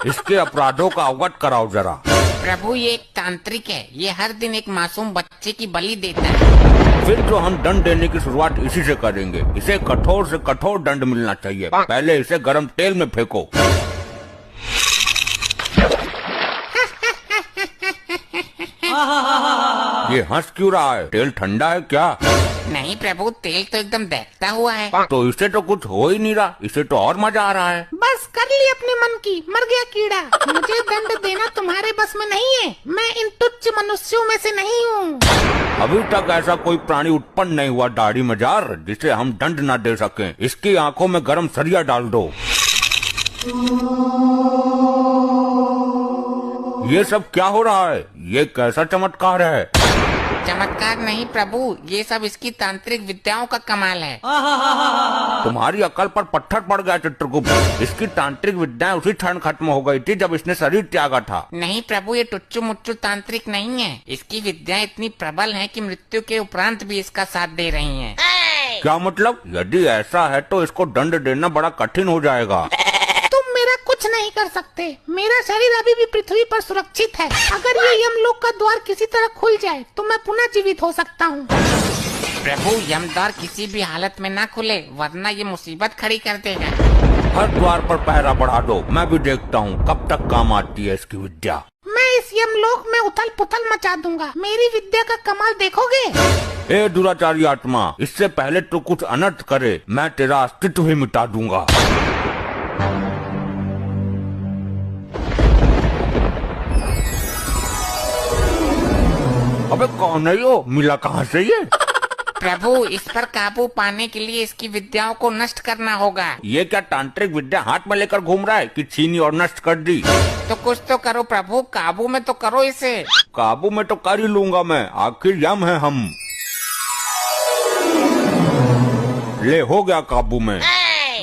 इसके अपराधों का अवगत कराओ जरा। प्रभु ये एक तांत्रिक है, ये हर दिन एक मासूम बच्चे की बलि देता है। फिर तो हम दंड देने की शुरुआत इसी से करेंगे। इसे कठोर से कठोर दंड मिलना चाहिए। पहले इसे गरम तेल में फेंको। ये हंस क्यों रहा है? तेल ठंडा है क्या? नहीं प्रभु, तेल तो एकदम दहकता हुआ है। तो इसे तो कुछ हो ही नहीं रहा, इसे तो और मजा आ रहा है। बस कर ली अपने मन की, मर गया कीड़ा। मुझे दंड देना तुम्हारे बस में नहीं है, मैं इन तुच्छ मनुष्यों में से नहीं हूँ। अभी तक ऐसा कोई प्राणी उत्पन्न नहीं हुआ दाढ़ी मजार जिसे हम दंड न दे सकें। इसकी आंखों में गरम सरिया डाल दो। ये सब क्या हो रहा है? ये कैसा चमत्कार है? चमत्कार नहीं प्रभु, ये सब इसकी तांत्रिक विद्याओं का कमाल है। तुम्हारी अकल पर पत्थर पड़ गया चित्रगुप्त। इसकी तांत्रिक विद्याएं उसी क्षण खत्म हो गई थी जब इसने शरीर त्यागा था। नहीं प्रभु, ये टुच्चू मुच्चू तांत्रिक नहीं है। इसकी विद्याएं इतनी प्रबल हैं कि मृत्यु के उपरांत भी इसका साथ दे रही हैं। क्या मतलब? यदि ऐसा है तो इसको दंड देना बड़ा कठिन हो जाएगा। तुम मेरा कुछ नहीं कर सकते। मेरा शरीर अभी भी पृथ्वी पर सुरक्षित है। अगर ये यमलोक का द्वार किसी तरह खुल जाए तो मैं पुनः जीवित हो सकता हूँ। प्रभु यमद्वार किसी भी हालत में ना खुले, वरना ये मुसीबत खड़ी कर देगा। हर द्वार पर पहरा बढ़ा दो। मैं भी देखता हूँ कब तक काम आती है इसकी विद्या। मैं इस यमलोक में उथल पुथल मचा दूंगा। मेरी विद्या का कमाल देखोगे? ए दुराचारी आत्मा, इससे पहले तो कुछ अनर्थ करे, मैं तेरा अस्तित्व ही मिटा दूंगा। अबे कौन है यो? मिला कहाँ से ये? प्रभु इस पर काबू पाने के लिए इसकी विद्याओं को नष्ट करना होगा। ये क्या तांत्रिक विद्या हाथ में लेकर घूम रहा है कि छीनी और नष्ट कर दी? तो कुछ तो करो प्रभु, काबू में तो करो इसे। काबू में तो कर ही लूंगा मैं, आखिर यम है हम। ले हो गया काबू में।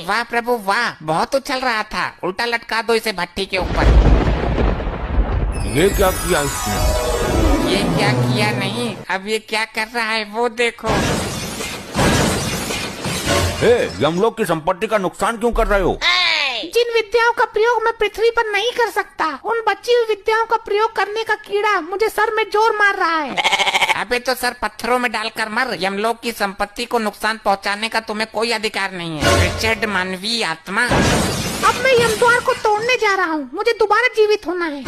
वाह प्रभु वाह, बहुत उछल रहा था। उल्टा लटका दो इसे भट्टी के ऊपर। ये क्या किया इसने? ये क्या किया नहीं, अब ये क्या कर रहा है वो देखो। हे, यमलोक की संपत्ति का नुकसान क्यों कर रहे हो? जिन विद्याओं का प्रयोग मैं पृथ्वी पर नहीं कर सकता, उन बची हुई विद्याओं का प्रयोग करने का कीड़ा मुझे सर में जोर मार रहा है। अबे तो सर पत्थरों में डालकर मर। यमलोक की संपत्ति को नुकसान पहुंचाने का तुम्हें कोई अधिकार नहीं है, रिचर्ड मानवीय आत्मा। अब मैं यमद्वार को तोड़ने जा रहा हूँ। मुझे दोबारा जीवित होना है।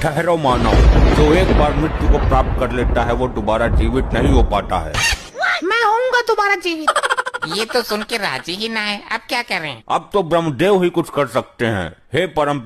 ठहरो मानव, जो एक बार मृत्यु को प्राप्त कर लेता है वो दोबारा जीवित नहीं हो पाता है। मैं होऊंगा दोबारा जीवित। ये तो सुन के राजी ही ना है, अब क्या करें? अब तो ब्रह्मदेव ही कुछ कर सकते हैं। हे परम